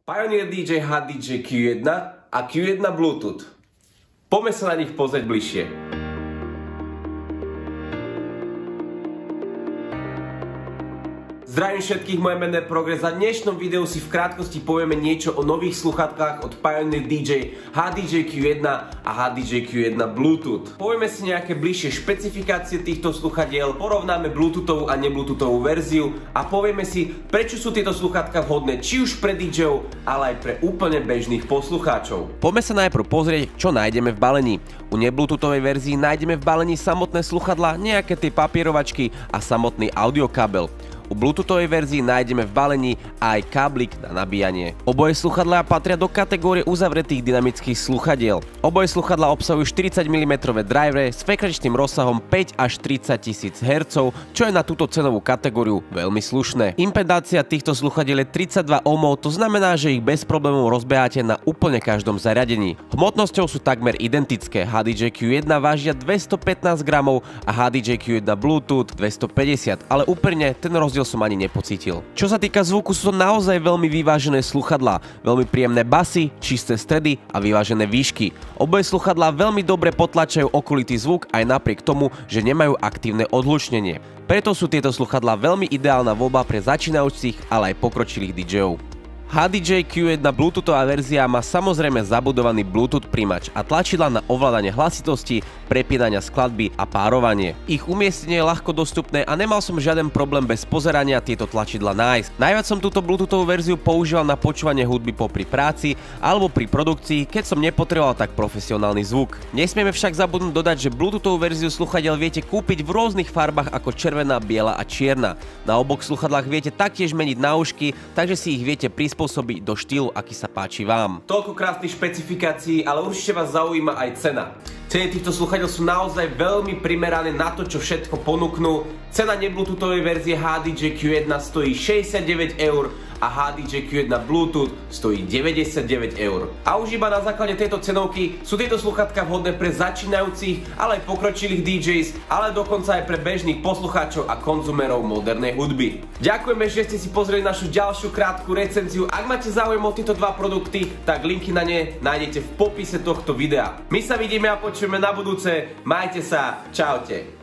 Pioneer DJ HDJ Q1 a Q1 Bluetooth. Poďme sa na nich pozrieť bližšie. Zdravím všetkých, moje meno je Progres a v dnešnom videu si v krátkosti povieme niečo o nových sluchatkách od Pioneer DJ HDJ Q1 a HDJ Q1 Bluetooth. Povieme si nejaké bližšie špecifikácie týchto sluchadiel, porovnáme Bluetoothovú a nebluetoothovú verziu a povieme si, prečo sú tieto sluchatka vhodné či už pre DJov, ale aj pre úplne bežných poslucháčov. Poďme sa najprv pozrieť, čo nájdeme v balení. U nebluetoothovej verzii nájdeme v balení samotné sluchadlá, nejaké tie papierovačky a samotný audiokábel. U bluetoothovej verzii nájdeme v balení aj káblik na nabíjanie. Oboje sluchadlá patria do kategórie uzavretých dynamických sluchadiel. Oboje sluchadlá obsahujú 40 mm drivere s frekvenčným rozsahom 5 až 30 000 Hz, čo je na túto cenovú kategóriu veľmi slušné. Impedácia týchto sluchadiel je 32 ohmov, to znamená, že ich bez problémov rozbeháte na úplne každom zariadení. Hmotnosťou sú takmer identické. HDJ Q1 vážia 215 gramov a HDJ Q1 Bluetooth 250, ale úprimne ten rozdiel som ani nepocítil. Čo sa týka zvuku, sú to naozaj veľmi vyvážené sluchadlá, veľmi príjemné basy, čisté stredy a vyvážené výšky. Oboje sluchadlá veľmi dobre potlačajú okolitý zvuk aj napriek tomu, že nemajú aktívne odhlučnenie. Preto sú tieto sluchadlá veľmi ideálna voľba pre začínajúcich, ale aj pokročilých DJov. HDJ Q1 Bluetoothová verzia má samozrejme zabudovaný Bluetooth príjimač a tlačidlá na ovládanie hlasitosti, prepínania skladby a párovanie. Ich umiestnenie je ľahko dostupné a nemal som žiaden problém bez pozerania tieto tlačidlá nájsť. Najviac som túto Bluetoothovú verziu používal na počúvanie hudby popri práci alebo pri produkcii, keď som nepotreboval tak profesionálny zvuk. Nesmieme však zabudnúť dodať, že Bluetoothovú verziu sluchadiel viete kúpiť v rôznych farbách ako červená, biela a čierna. Na oboch sluchadlách viete taktiež meniť náušky, takže si ich viete prispôsobiť do štýlu, aký sa páči vám. Toľko krásnych špecifikácií, ale určite vás zaujíma aj cena. Ceny týchto sluchadiel sú naozaj veľmi primerané na to, čo všetko ponúknú. Cena nebluetoothovej verzie HDJ Q1 stojí 69 € a HDJ Q1 Bluetooth stojí 99 €. A už iba na základe tejto cenovky sú tieto sluchatka vhodné pre začínajúcich, ale aj pokročilých DJs, ale dokonca aj pre bežných poslucháčov a konzumerov modernej hudby. Ďakujeme, že ste si pozreli našu ďalšiu krátku recenziu. Ak máte záujem o tieto dva produkty, tak linky na ne nájdete v popise tohto videa. My sa vidíme a počujeme na budúce. Majte sa, čaute.